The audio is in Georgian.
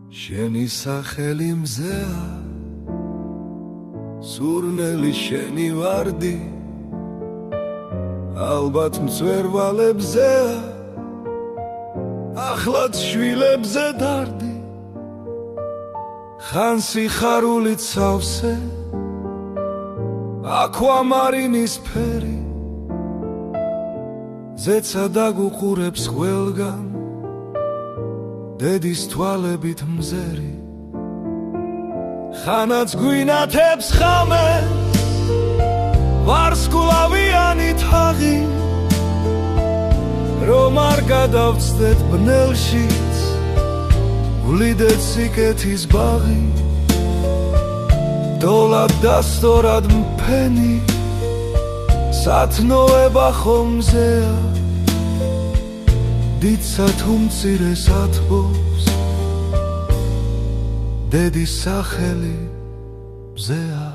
შენი სახელი მზეა სურნელი შენი ვარდი ალბათ მწვერვალებზეა ახლაც შვილებზე დარდი ხან სიხარულით სავსე აკვამარინის ფერი ზეცა დაგუყურებს ყველგან დედის თვალებით მზერი ხანაც გვინათებს ხამე ვარსკვლავიანი თაღი რომ არ გადავწდეთ ბნელშიც ვლიდეთ სიკეთის ბაღი დოლად და სწორად მფენი სათნოება ხომზეა დიდსა თუ მცირეს ათბობს დედის სახელი მზეა